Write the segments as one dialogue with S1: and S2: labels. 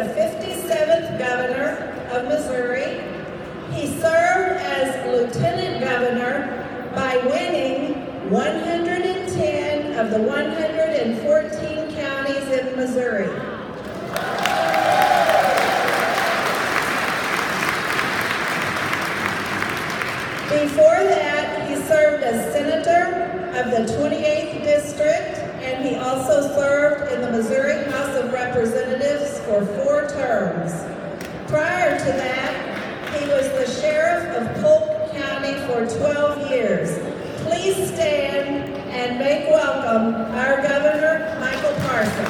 S1: the 57th governor of Missouri. He served as lieutenant governor by winning 110 of the 114 counties in Missouri. Before that, he served as senator of the 28th District, and he also served in the Missouri House of Representatives for 4 terms. Prior to that, he was the sheriff of Polk County for 12 years. Please stand and make welcome our Governor, Michael Parson.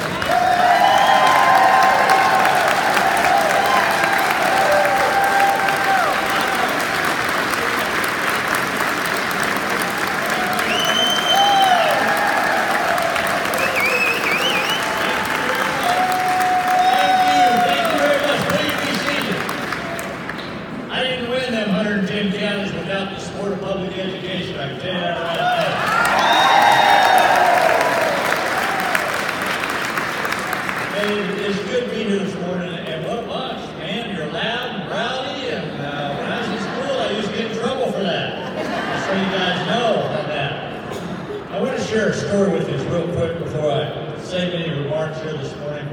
S2: Share a story with you real quick before I say many remarks here this morning.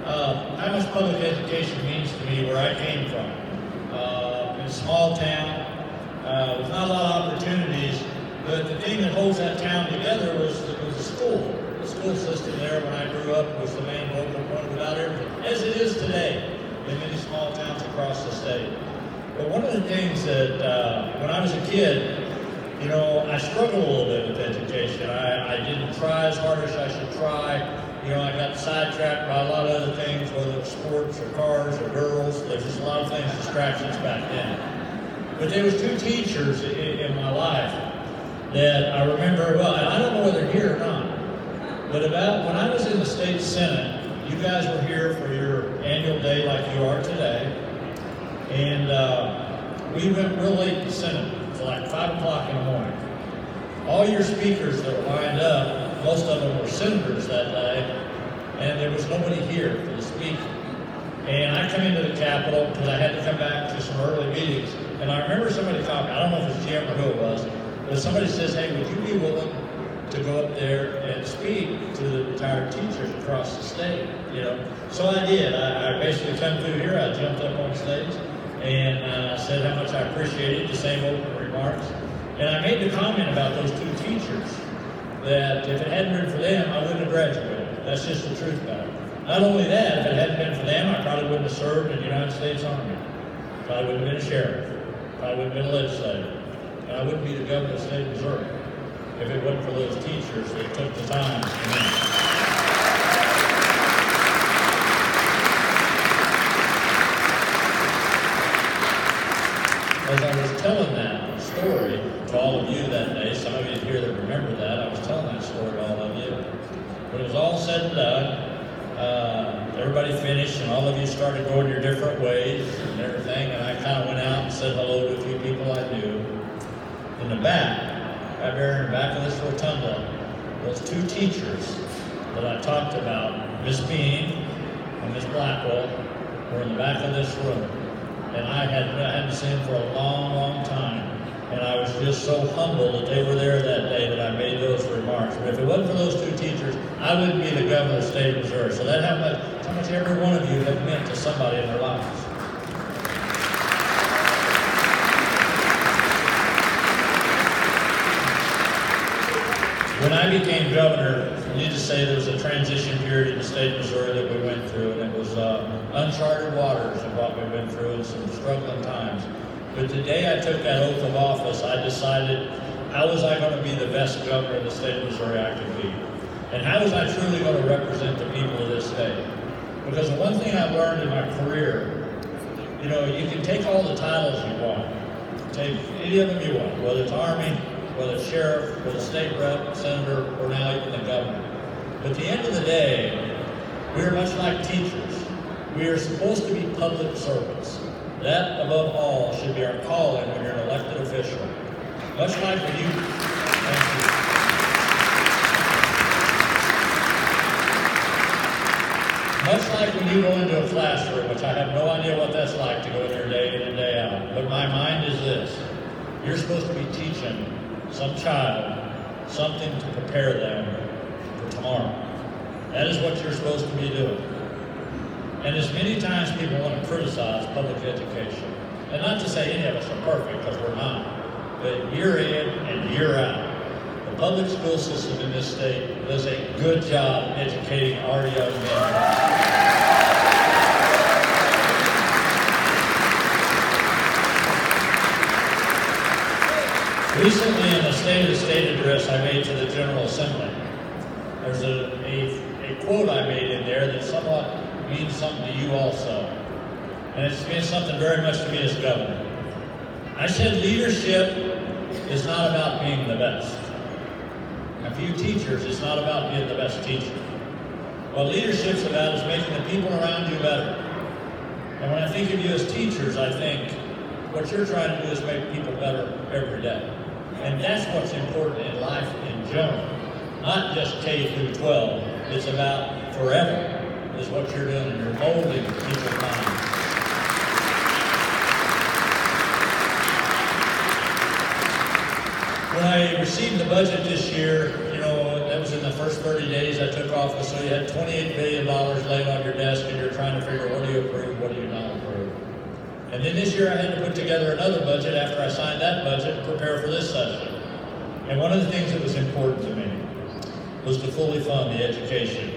S2: How much public education means to me where I came from. In a small town, with not a lot of opportunities, but the thing that holds that town together was the school. The school system there when I grew up was the main focal point about everything, as it is today in many small towns across the state. But one of the things that when I was a kid, you know, I struggled a little bit with education. I didn't try as hard as I should try. You know, I got sidetracked by a lot of other things, whether it was sports or cars or girls. There's just a lot of things, distractions back then. But there was 2 teachers in my life that I remember well, and I don't know whether they're here or not. But about when I was in the state senate, you guys were here for your annual day like you are today. And we went real late to Senate. Like 5 o'clock in the morning. All your speakers that were lined up, most of them were senators that day, and there was nobody here for the speaking. And I come into the Capitol because I had to come back to some early meetings, and I remember somebody talking, I don't know if it was Jim or who it was, but somebody says, hey, would you be willing to go up there and speak to the retired teachers across the state? You know, so I did. I basically come through here, I jumped up on stage, and said how much I appreciated the same open remarks. And I made the comment about those 2 teachers that if it hadn't been for them, I wouldn't have graduated. That's just the truth about it. Not only that, if it hadn't been for them, I probably wouldn't have served in the United States Army. Probably wouldn't have been a sheriff. Probably wouldn't have been a legislator. And I wouldn't be the governor of the state of Missouri if it wasn't for those teachers that took the time to come in. As I was telling that story to all of you that day, some of you here that remember that, I was telling that story to all of you. When it was all said and done, everybody finished and all of you started going your different ways and everything, and I kind of went out and said hello to a few people I knew. In the back, right there in the back of this rotunda, those 2 teachers that I talked about, Miss Bean and Miss Blackwell, were in the back of this room. And I hadn't seen them for a long, long time. And I was just so humbled that they were there that day that I made those remarks. But if it wasn't for those 2 teachers, I wouldn't be the governor of the state of Missouri. So that's how much every one of you have meant to somebody in their lives. When I became governor, I need to say there was a transition period in the state of Missouri that we went through, and it was uncharted waters of what we went through and some struggling times. But the day I took that oath of office, I decided, how was I going to be the best governor of the state of Missouri I could be? And how was I truly going to represent the people of this state? Because the one thing I've learned in my career, you know, you can take all the titles you want. Take any of them you want, whether it's Army, whether it's sheriff, whether it's state rep, senator, or now even the governor. But at the end of the day, we are much like teachers. We are supposed to be public servants. That, above all, should be our calling when you're an elected official. Much like when you... Thank you. Much like when you go into a classroom, which I have no idea what that's like to go in there day in and day out, but my mind is this: you're supposed to be teaching some child something to prepare them for tomorrow. That is what you're supposed to be doing. And as many times people want to criticize public education, and not to say any of us are perfect, because we're not, but year in and year out, the public school system in this state does a good job educating our young men. Recently, in the State of the State address I made to the General Assembly, there's a quote I made in there that somewhat means something to you also. And it's meant something very much to me as governor. I said leadership is not about being the best. And for you teachers, it's not about being the best teacher. What leadership's about is making the people around you better. And when I think of you as teachers, I think what you're trying to do is make people better every day. And that's what's important in life in general. Not just K through 12. It's about forever is what you're doing, and you're molding people's minds. When I received the budget this year, you know, that was in the first 30 days I took office, so you had $28 billion laid on your desk and you're trying to figure what do you approve, what do you not approve. And then this year I had to put together another budget after I signed that budget and prepare for this session. And one of the things that was important to me was to fully fund the education.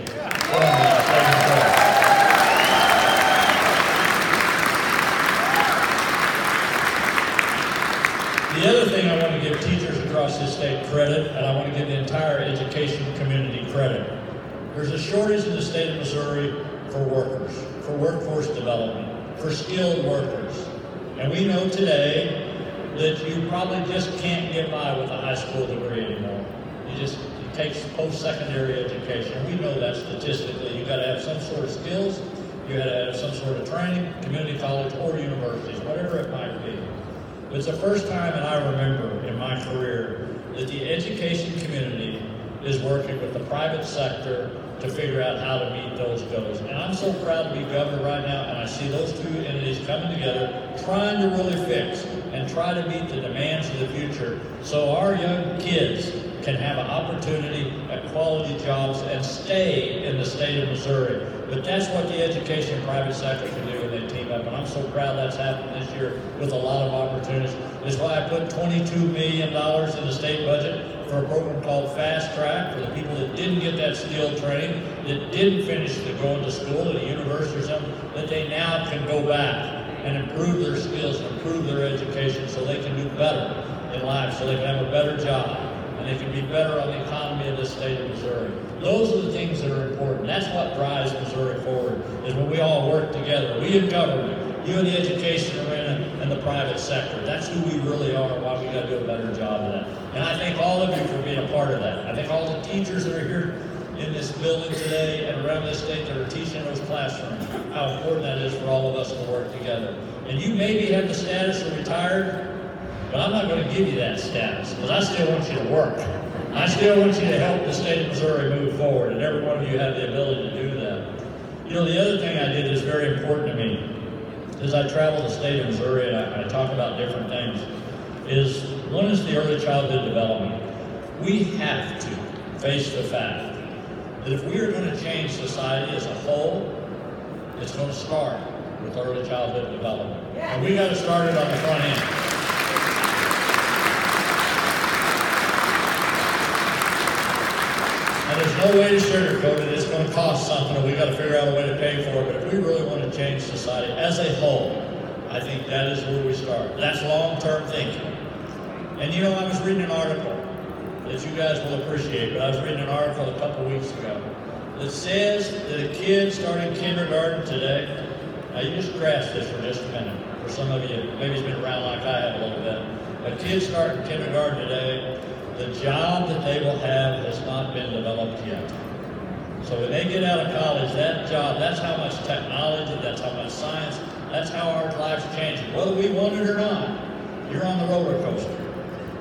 S2: The other thing, I want to give teachers across this state credit, and I want to give the entire education community credit. There's a shortage in the state of Missouri for workers, for workforce development, for skilled workers. And we know today that you probably just can't get by with a high school degree anymore. It takes post-secondary education. We know that statistically. You've got to have some sort of skills, you got to have some sort of training, community college or universities, whatever it might be. But it's the first time that I remember in my career that the education community is working with the private sector to figure out how to meet those goals. And I'm so proud to be governor right now, and I see those two entities coming together, trying to really fix and try to meet the demands of the future so our young kids can have an opportunity at quality jobs and stay in the state of Missouri. But that's what the education and private sector can do when they team up. And I'm so proud that's happened this year with a lot of opportunities. That's why I put $22 million in the state budget for a program called Fast Track for the people that didn't get that skill training, that didn't finish going to school at a university or something, that they now can go back and improve their skills, improve their education so they can do better in life, so they can have a better job, and they can be better on the economy of the state of Missouri. Those are the things that are important. That's what drives Missouri forward, is when we all work together. We in government, you in the education arena, and the private sector. That's who we really are and why we got to do a better job of that. And I thank all of you for being a part of that. I thank all the teachers that are here in this building today and around this state that are teaching in those classrooms, how important that is for all of us to work together. And you maybe have the status of retired, but I'm not going to give you that status, because I still want you to work. I still want you to help the state of Missouri move forward, and every one of you have the ability to do that. You know, the other thing I did is very important to me, as I travel the state of Missouri and I talk about different things, is one is the early childhood development. We have to face the fact that if we are going to change society as a whole, it's going to start with early childhood development. And we got to start it on the front end. And there's no way to sugarcoat it. It's going to cost something, and we got to figure out a way to pay for it. But if we really want to change society as a whole, I think that is where we start. That's long-term thinking. And you know, I was reading an article that you guys will appreciate, but I was reading an article a couple weeks ago that says that a kid starting kindergarten today, now you just grasp this for just a minute. For some of you, maybe it's been around like I have a little bit. A kid starting kindergarten today, the job that they will have has not been developed yet. So when they get out of college, that job, that's how much technology, that's how much science, that's how our lives are changing. Whether we want it or not, you're on the roller coaster.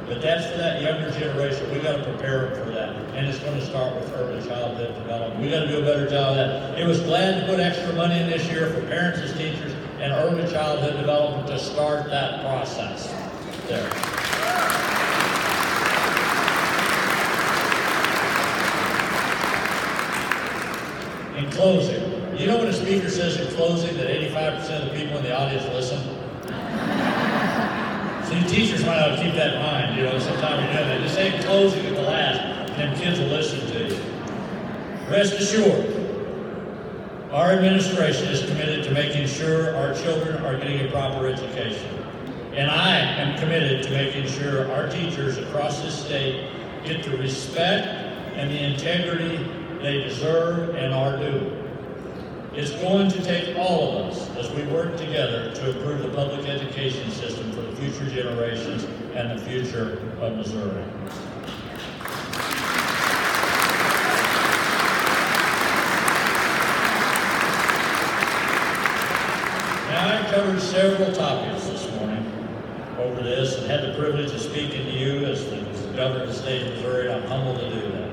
S2: But that's for that younger generation. We got to prepare them for that. that, and it's going to start with early childhood development. We got to do a better job of that. It was glad to put extra money in this year for parents as teachers and early childhood development to start that process. There. In closing, you know when a speaker says in closing that 85% of the people in the audience listen? So you teachers might have to keep that in mind, you know, sometimes you're doing it. Just say in closing at the last, and then kids will listen to you. Rest assured, our administration is committed to making sure our children are getting a proper education. And I am committed to making sure our teachers across this state get the respect and the integrity they deserve and are due. It's going to take all of us as we work together to improve the public education system for the future generations and the future of Missouri. Now, I've covered several topics this morning over this and had the privilege of speaking to you as the governor of the state of Missouri, and I'm humbled to do that.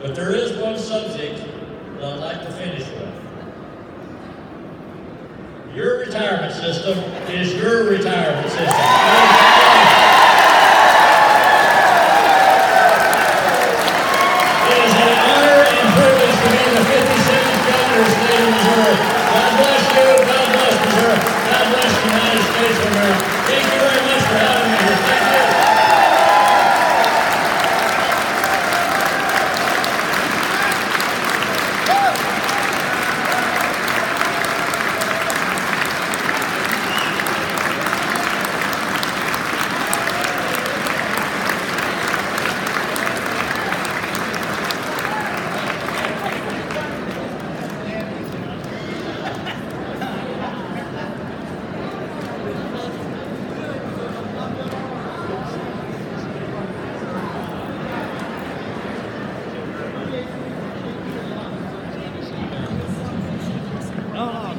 S2: But there is one subject that I'd like to finish with. Your retirement system is your retirement system. It is an honor and privilege to be the 57th governor of the state of Missouri. God bless you, God bless Missouri, God bless the United States of America. Thank you very much for having me here. Thank you.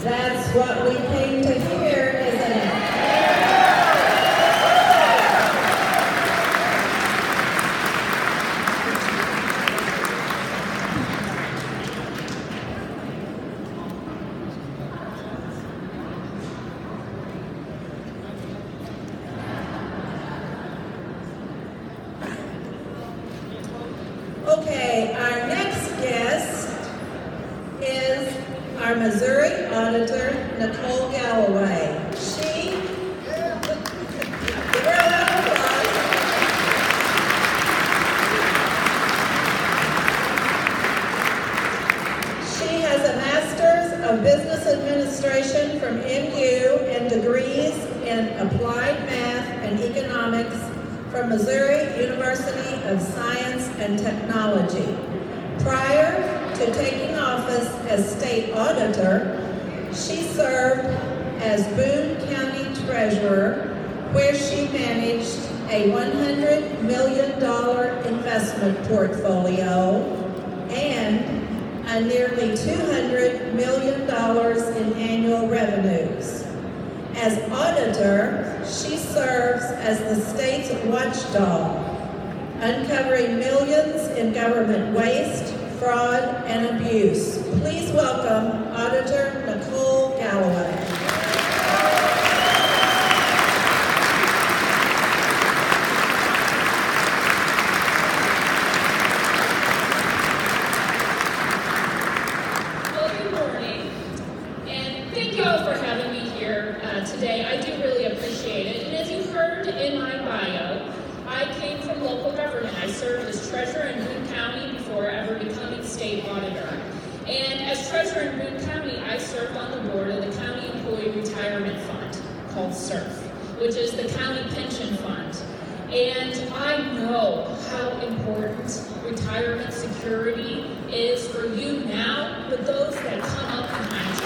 S1: That's what we came to hear, isn't it? Okay, our next guest is our Missouri Auditor, Nicole Galloway. She, give her a round of applause. She has a Master's of Business Administration from MU and degrees in Applied Math and Economics from Missouri University of Science and Technology. Prior to taking office as state auditor, she served as Boone County Treasurer, where she managed a $100 million investment portfolio and a nearly $200 million in annual revenues. As auditor, she serves as the state's watchdog, uncovering millions in government waste, fraud, and abuse. Please welcome Auditor Nicole Galloway.
S3: Well, good morning, and thank you all for having me here today. I do really appreciate it. And as you heard in my bio, I came from local government. I served as treasurer in Boone County before ever becoming state auditor. And as treasurer in Boone County, I served on the board of the County Employee Retirement Fund, called SERF, which is the county pension fund. And I know how important retirement security is for you now, but those that come up behind you.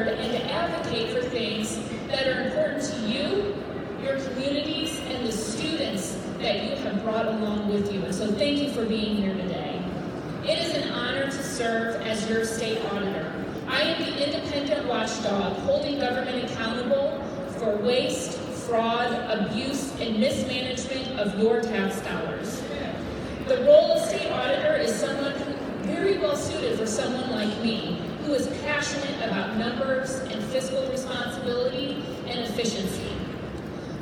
S3: And to advocate for things that are important to you, your communities, and the students that you have brought along with you. And so thank you for being here today. It is an honor to serve serve as your state auditor. I am the independent watchdog holding government accountable for waste, fraud, abuse, and mismanagement of your tax dollars. The role of state auditor is someone very well suited for someone like me, who is passionate about numbers and fiscal responsibility and efficiency.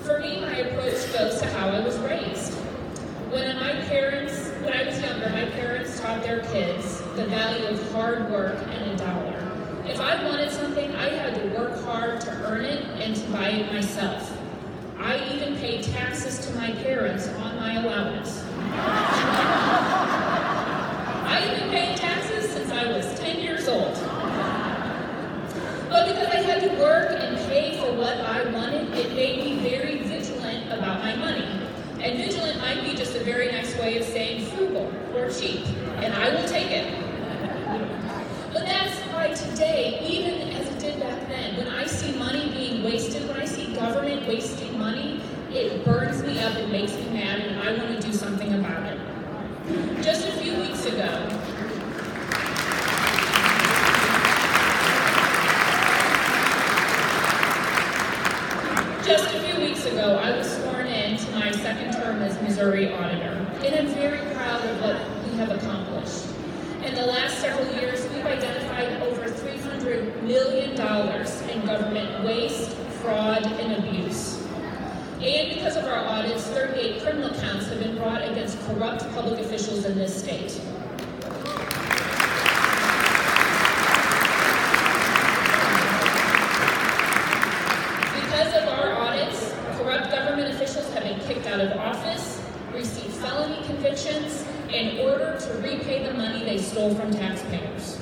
S3: For me, my approach goes to how I was raised. When I was younger, my parents taught their kids the value of hard work and a dollar. If I wanted something, I had to work hard to earn it and to buy it myself. I even paid taxes to my parents on my allowance. I've been paying taxes since I was 10 years old. But because I had to work and pay for what I wanted, it made me very vigilant about my money. And vigilant might be just a very nice way of saying frugal or cheap, and I will take it. But that's why today, even as it did back then, when I see money being wasted, when I see government wasting money, it burns me up, it makes me mad, and I want to do something about it. Just a few weeks ago, I was sworn in to my second term as Missouri auditor, and I'm very proud of what we have accomplished. In the last several years, we've identified over $300 million in government waste, fraud, and abuse. And because of our audits, 38 criminal counts have been brought against corrupt public officials in this state. Out of office, received felony convictions in order to repay the money they stole from taxpayers.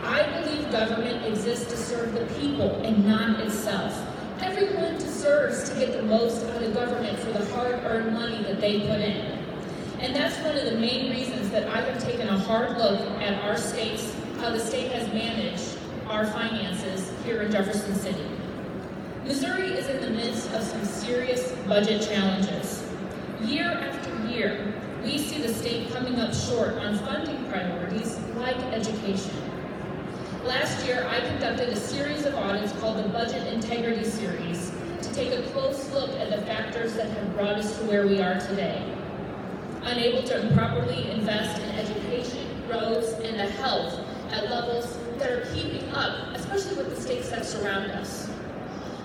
S3: I believe government exists to serve the people and not itself. Everyone deserves to get the most out of government for the hard-earned money that they put in. And that's one of the main reasons that I have taken a hard look at our states, how the state has managed our finances here in Jefferson City. Missouri is in the midst of some serious budget challenges. Year after year, we see the state coming up short on funding priorities like education. Last year, I conducted a series of audits called the Budget Integrity Series to take a close look at the factors that have brought us to where we are today. Unable to properly invest in education, roads, and the health at levels that are keeping up, especially with the states that surround us.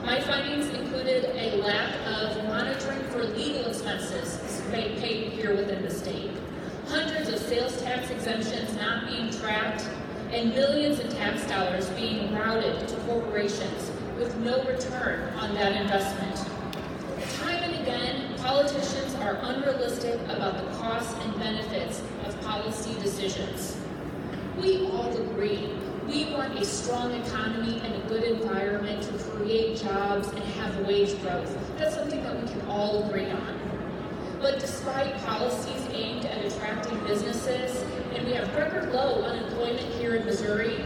S3: My findings included a lack of monitoring for legal expenses paid here within the state, hundreds of sales tax exemptions not being tracked, and millions in tax dollars being routed to corporations with no return on that investment. Time and again, politicians are unrealistic about the costs and benefits of policy decisions. We all agree. We want a strong economy and a good environment to create jobs and have wage growth. That's something that we can all agree on. But despite policies aimed at attracting businesses, and we have record low unemployment here in Missouri,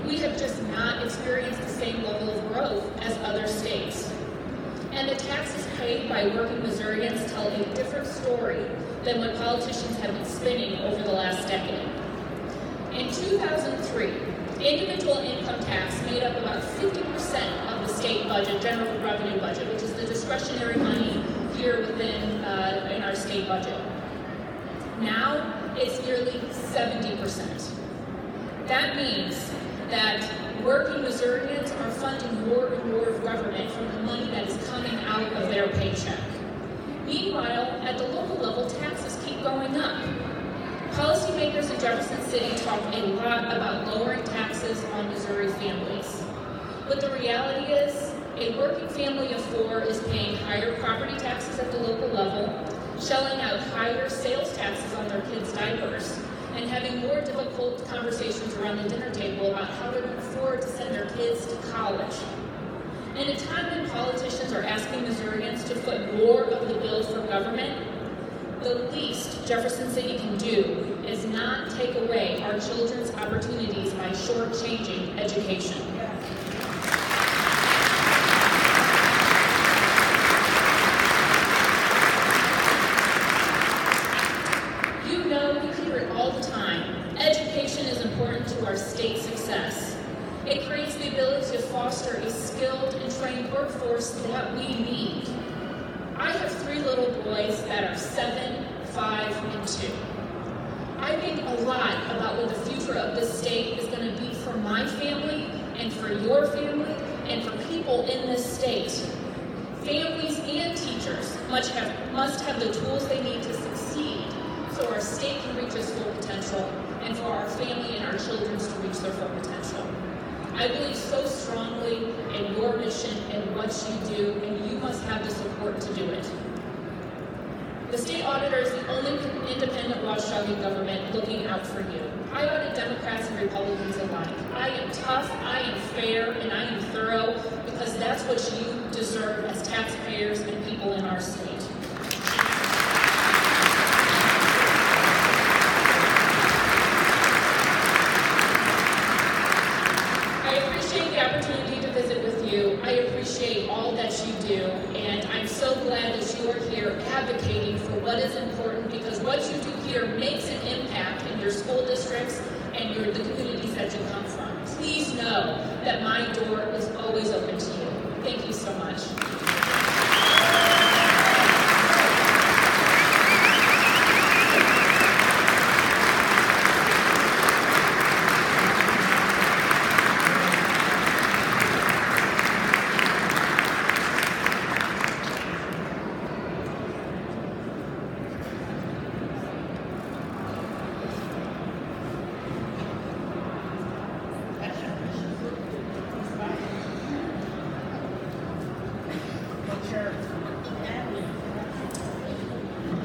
S3: we have just not experienced the same level of growth as other states. And the taxes paid by working Missourians tell a different story than what politicians have been spinning over the last decade. In 2003, individual income tax made up about 50% of the state budget, general revenue budget, which is the discretionary money here within in our state budget. Now, it's nearly 70%. That means that working Missourians are funding more and more of government from the money that is coming out of their paycheck. Meanwhile, at the local level, taxes keep going up. Policymakers in Jefferson City talk a lot about lowering taxes on Missouri families. But the reality is, a working family of 4 is paying higher property taxes at the local level, shelling out higher sales taxes on their kids' diapers, and having more difficult conversations around the dinner table about how to afford to send their kids to college. In a time when politicians are asking Missourians to foot more of the bill for government, the least Jefferson City can do is not take away our children's opportunities by shortchanging education. You know, we hear it all the time. Education is foster a skilled and trained workforce that we need. I have 3 little boys that are 7, 5, and 2. I think a lot about what the future of this state is going to be for my family and for your family and for people in this state. Families and teachers must have the tools they need to succeed so our state can reach its full potential and for our family and our children to reach their full potential. I believe so strongly in your mission and what you do, and you must have the support to do it. The state auditor is the only independent watchdog in government looking out for you. I audit Democrats and Republicans alike. I am tough, I am fair, and I am thorough because that's what you deserve as taxpayers and people in our state. I appreciate the opportunity to visit with you. I appreciate all that you do, and I'm so glad that you are here advocating for what is important, because what you do here makes an impact in your school districts and the communities that you come from. Please know that my door is always open to you. Thank you so much.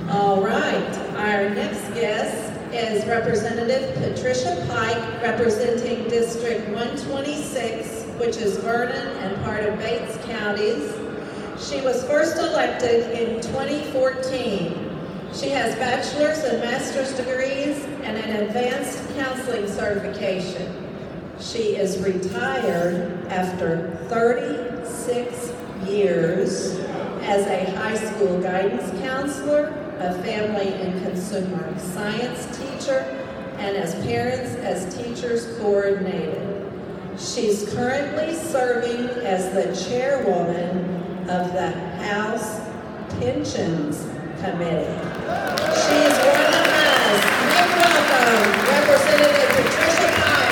S1: All right, our next guest is Representative Patricia Pike, representing District 126, which is Vernon and part of Bates counties. She was first elected in 2014. She has bachelor's and master's degrees and an advanced counseling certification. She is retired after 36 years as a high school guidance counselor, a family and consumer science teacher, and as parents as teachers coordinator. She's currently serving as the chairwoman of the House Pensions Committee. She is one of us. Make welcome Representative Patricia Pike.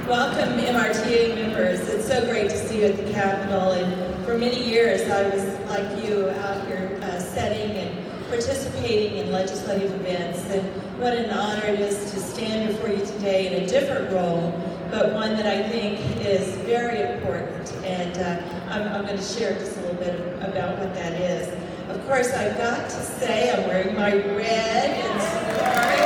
S4: Welcome, MRTA members. It's so great to see you at the Capitol. And for many years, I was like you out here setting and participating in legislative events. And what an honor it is to stand before you today in a different role, but one that I think is very important. And I'm going to share just a little bit about what that is. Of course, I've got to say I'm wearing my red and smart.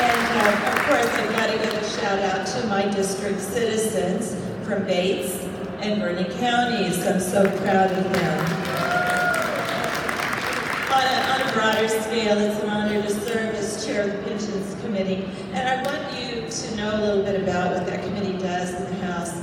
S4: And of course, I've got to give a shout out to my district citizens from Bates and Vernon counties. I'm so proud of them. On a broader scale, it's an honor to serve as chair of the Pensions Committee. And I want you to know a little bit about what that committee does in the House.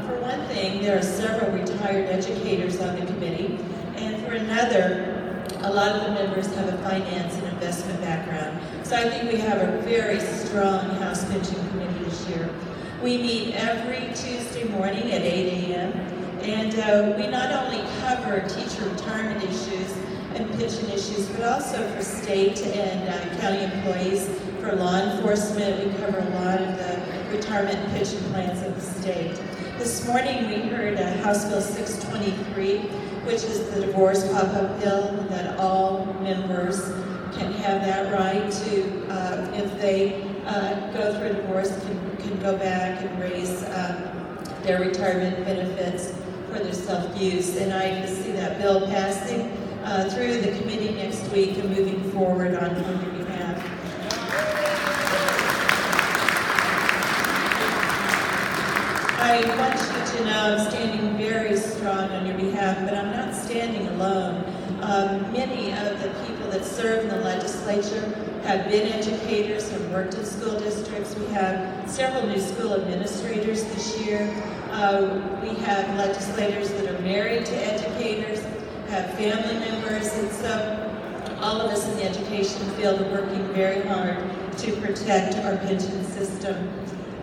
S4: For one thing, there are several retired educators on the committee. And for another, a lot of the members have a finance and investment background. So I think we have a very strong House Pension Committee this year. We meet every Tuesday morning at 8 a.m. And we not only cover teacher retirement issues and pension issues, but also for state and county employees, for law enforcement. We cover a lot of the retirement and pension plans of the state. This morning we heard House Bill 623, which is the divorce pop-up bill, that all members can have that right to, if they go through a divorce, can go back and raise their retirement benefits for their self-use. And I see that bill passing through the committee next week and moving forward on your behalf. I want you to know I'm standing very strong on your behalf, but I'm not standing alone. Many of the people that serve in the legislature have been educators and worked in school districts. We have several new school administrators this year. We have legislators that are married to educators, have family members, and so all of us in the education field are working very hard to protect our pension system.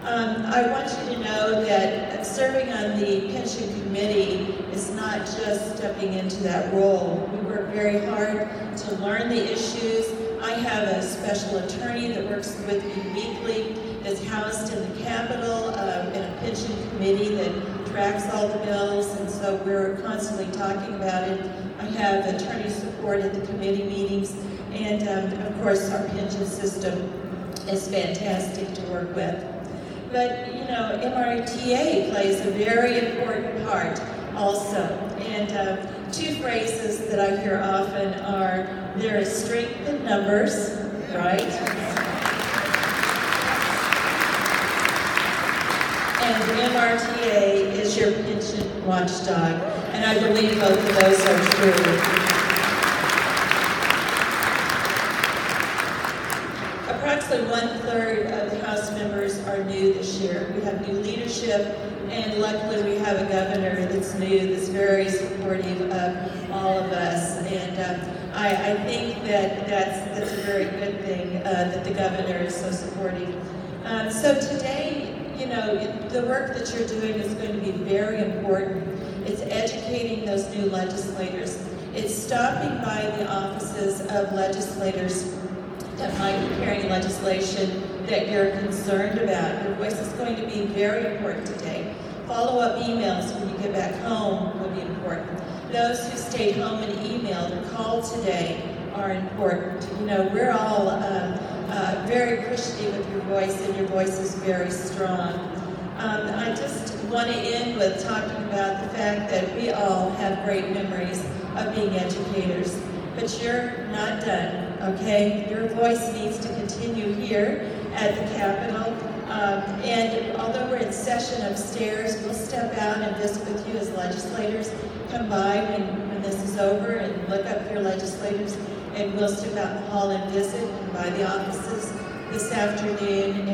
S4: I want you to know that serving on the pension committee is not just stepping into that role. We work very hard to learn the issues. I have a special attorney that works with me weekly that's housed in the Capitol in a pension committee that tracks all the bills, and so we're constantly talking about it. I have attorney support at the committee meetings, and of course our pension system is fantastic to work with. But, you know, MRTA plays a very important part also. And two phrases that I hear often are, there is strength in numbers, right? And MRTA is your pension watchdog. And I believe both of those are true. Approximately 1/3 of the House members are new this year. We have new leadership, and luckily we have a governor that's new, that's very supportive of all of us. And I think that that's a very good thing, that the governor is so supportive. So today, you know, the work that you're doing is going to be very important. It's educating those new legislators. It's stopping by the offices of legislators that might be carrying legislation that you're concerned about. Your voice is going to be very important today. Follow-up emails when you get back home will be important. Those who stayed home and emailed or called today are important. You know, we're all very appreciative of your voice, and your voice is very strong. I just want to end with talking about the fact that we all have great memories of being educators, but you're not done. Okay, your voice needs to continue here at the Capitol. And although we're in session upstairs, we'll step out and visit with you as legislators. Come by when this is over and look up your legislators, and we'll step out in the hall and visit and by the offices this afternoon.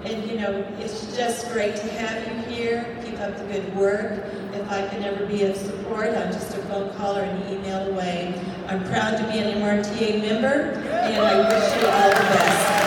S4: And you know, it's just great to have you here. Keep up the good work. If I can ever be of support, I'm just a phone call or an email away. I'm proud to be an MRTA member, and I wish you all the best.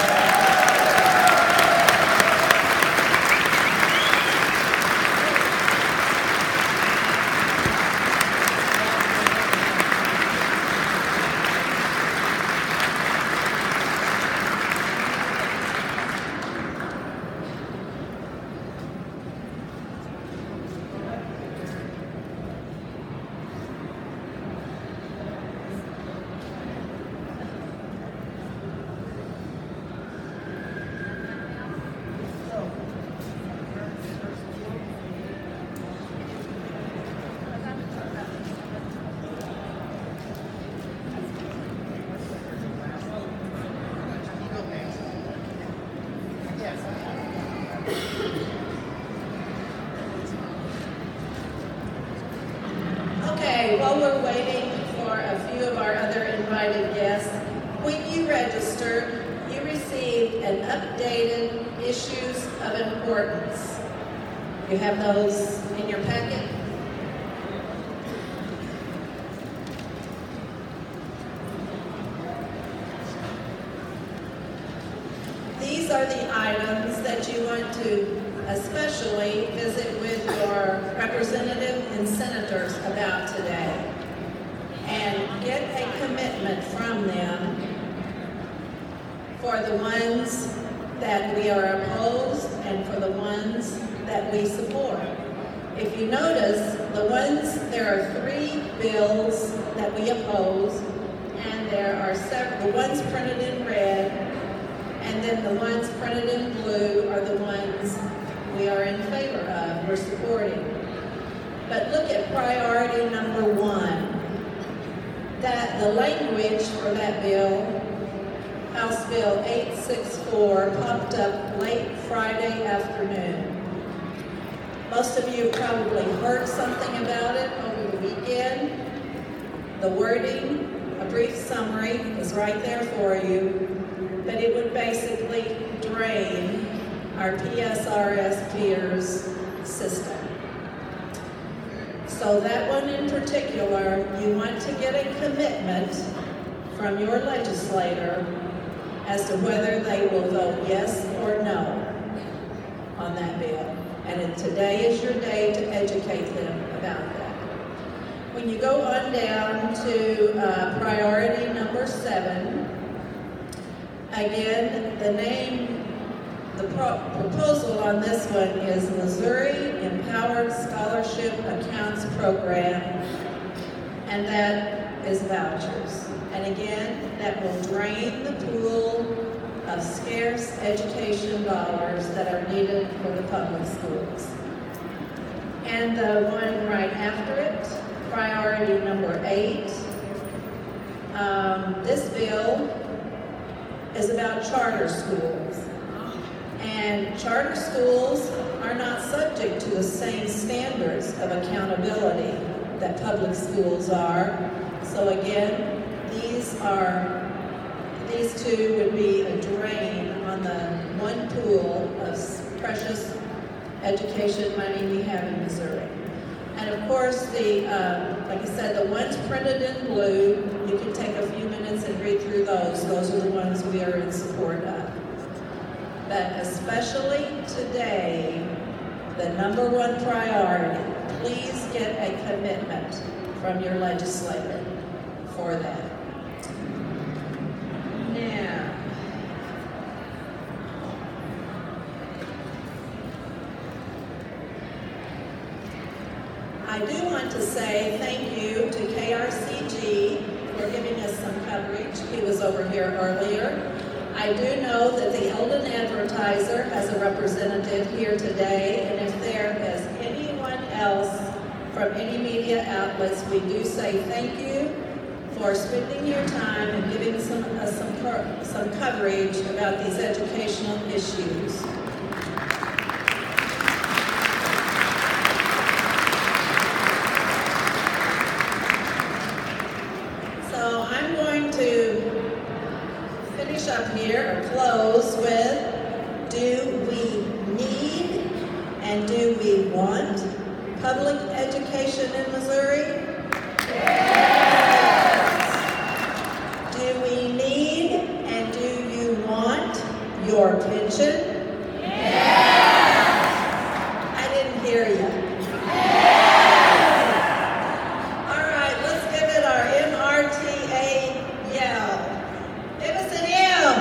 S1: Okay, while we're waiting for a few of our other invited guests, when you registered, you received an updated issues of importance. You have those in your packet? These are the items that you want to especially visit with your representative and senators about today, and get a commitment from them for the ones that we are opposed and for the ones that we support. If you notice, there are 3 bills that we oppose, and there are several. The ones printed in red, and then the ones printed in blue are the ones we are in favor of, we're supporting. But look at priority number 1. That the language for that bill, House Bill 864, popped up late Friday afternoon. Most of you probably heard something about it over the weekend. The wording, a brief summary, is right there for you. but it would basically drain our PSRS peers system. So that one in particular, you want to get a commitment from your legislator as to whether they will vote yes or no on that bill. And today is your day to educate them about that. When you go on down to priority number 7, again, the name, the proposal on this one is Missouri Empowered Scholarship Accounts Program, and that is vouchers. And again, that will drain the pool of scarce education dollars that are needed for the public schools. And the one right after it, priority number 8, this bill is about charter schools. And charter schools are not subject to the same standards of accountability that public schools are. So again, these two would be a drain on the one pool of precious education money we have in Missouri. And of course, like I said, the ones printed in blue, you can take a few minutes and read through those. Those are the ones we are in support of. But especially today, the number one priority, please get a commitment from your legislator for that. Now, I do want to say thank you to KRCG for giving us some coverage. He was over here earlier. I do know that the Eldon Advertiser has a representative here today, and if there is anyone else from any media outlets, we do say thank you for spending your time and giving some coverage about these educational issues. So I'm going to finish up here or close with, do we need and do we want public education in Missouri? Your pension? Yes! I didn't hear you. Yes! All right, let's give it our MRTA yell. Give us an M.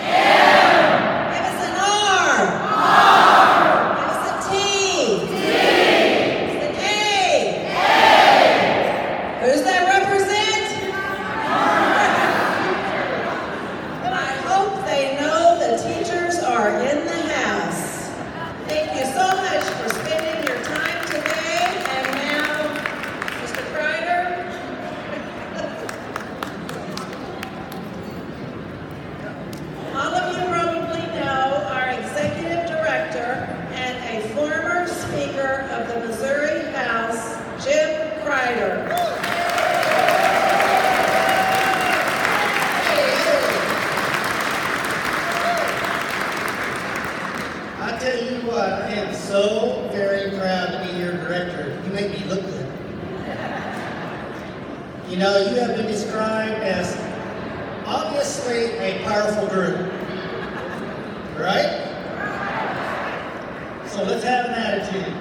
S1: M. Give us an R. R. Give us a T. T. Give us an A. A. Who's that represent? Are in the house. Thank you so much for spending your time today. And now, Mr. Kreider. All of you probably know our executive director and a former speaker of the Missouri House, Jim Kreider.
S5: I am so very proud to be your director. You make me look good. You know, you have been described as obviously a powerful group, right? So let's have an attitude.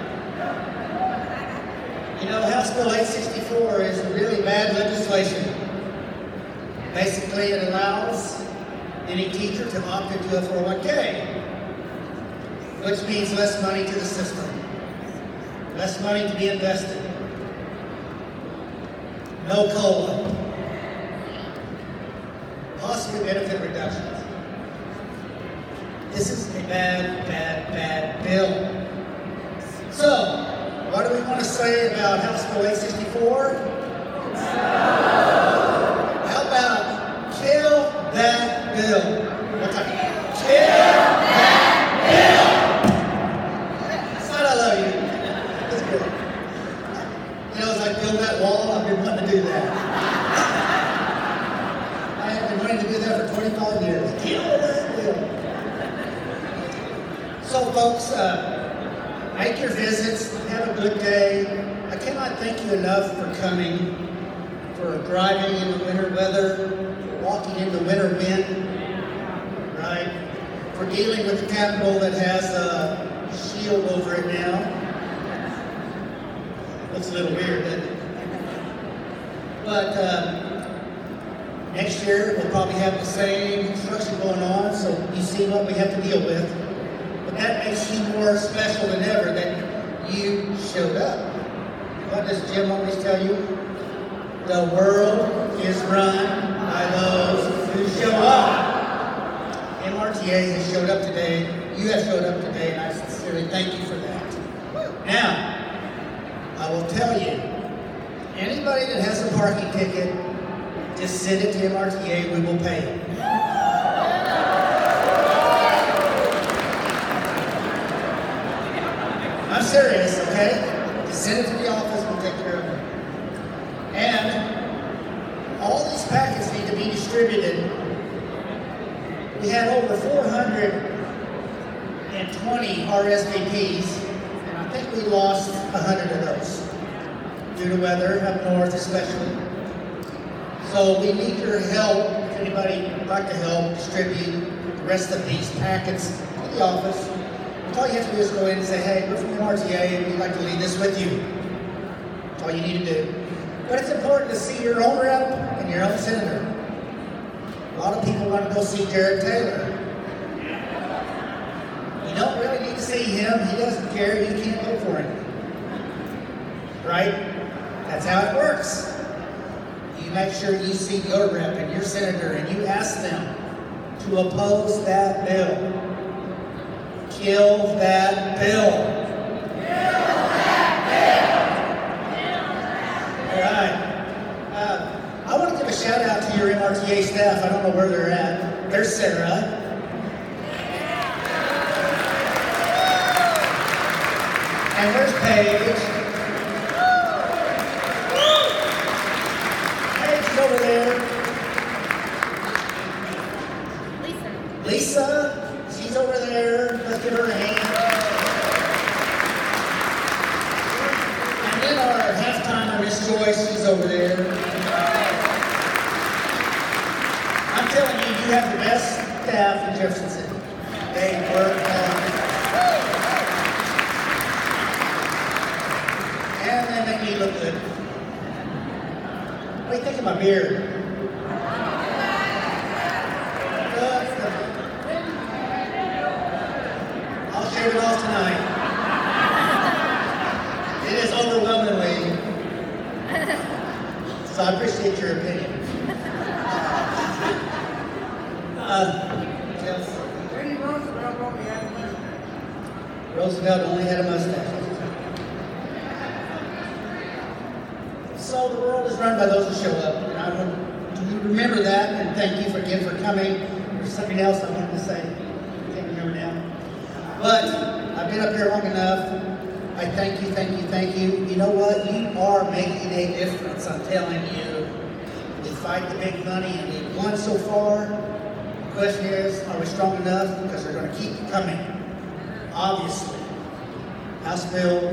S5: You know, House Bill 864 is a really bad legislation. Basically, it allows any teacher to opt into a 401k. Which means less money to the system, less money to be invested, no COLA, possibly benefit reductions. This is a bad, bad, bad bill. So, what do we want to say about House Bill 864? How about kill that bill? One time. Kill that bill! I love you. That's good. You know, as I build that wall, I've been wanting to do that. I have been wanting to do that for 25 years. Kill that So folks, make your visits, have a good day. I cannot thank you enough for coming, for driving in the winter weather, walking in the winter wind, right? For dealing with the Capitol that has a shield over it now. Looks a little weird, doesn't it? But next year we'll probably have the same construction going on, so you see what we have to deal with. But that makes you more special than ever that you showed up. What does Jim always tell you? The world is run by those who show up. MRTA has showed up today. You have showed up today, and I sincerely thank you for that. Now, I will tell you, anybody that has a parking ticket, just send it to MRTA, we will pay it. I'm serious, okay? Just send it to the office, we'll take care of it. And all these packets need to be distributed. We had over 420 RSVPs, and I think we lost 100 of those due to weather, up north especially. So we need your help, if anybody would like to help distribute the rest of these packets to the office. All you have to do is go in and say, hey, we're from MRTA and we'd like to leave this with you. That's all you need to do. But it's important to see your own rep and your own senator. A lot of people want to go see Jared Taylor. You don't really need to see him. He doesn't care. You can't vote for him. Right? That's how it works. You make sure you see your rep and your senator and you ask them to oppose that bill. Kill that bill. Kill that bill. All right. I want to give a shout out to your MRTA staff. I don't know where they're at. There's Sarah. And there's Paige. Paige's over there. Lisa. She's over there. Let's give her a hand. And then our half-timer, Miss Joyce, she's over there. I'm telling you, you have the best staff in Jefferson City. They work hard. And they make me look good. What do you think of my beard? I'll shave it off tonight. It is overwhelmingly. So I appreciate your opinion. Roosevelt only had a mustache. So the world is run by those who show up. And I want to remember that and thank you again for coming. There's something else I wanted to say. I can't remember now. But I've been up here long enough. I thank you, thank you, thank you. You know what? You are making a difference, I'm telling you. We fight the big money and we've won so far. The question is, are we strong enough? Because they're going to keep coming. Obviously. House bill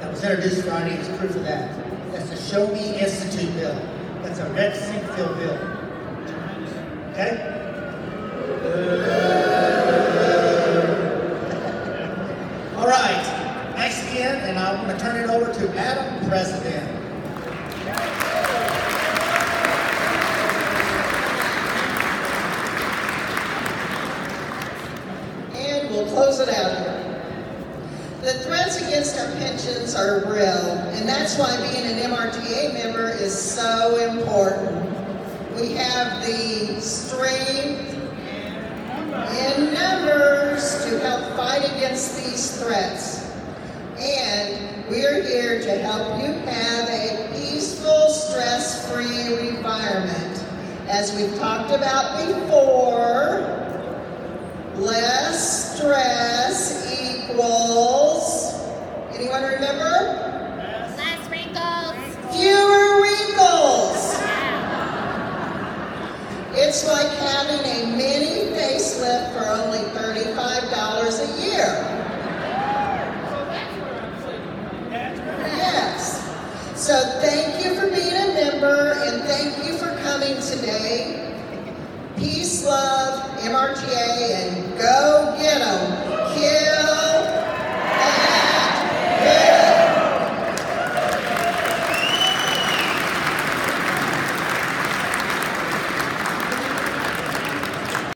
S5: that was introduced Friday is proof of that. That's the Show Me Institute bill. That's a red sink fill bill. Okay? All right. Thanks again, and I'm going to turn it over to Madam President.
S6: And we'll close it out here. The threats against our pensions are real, and that's why being an MRTA member is so important. We have the strength in numbers to help fight against these threats. And we're here to help you have a peaceful, stress-free environment. As we've talked about before, less stress equals, anyone remember?
S7: Less wrinkles.
S6: Fewer wrinkles. It's like having a mini facelift for only $35 a year. today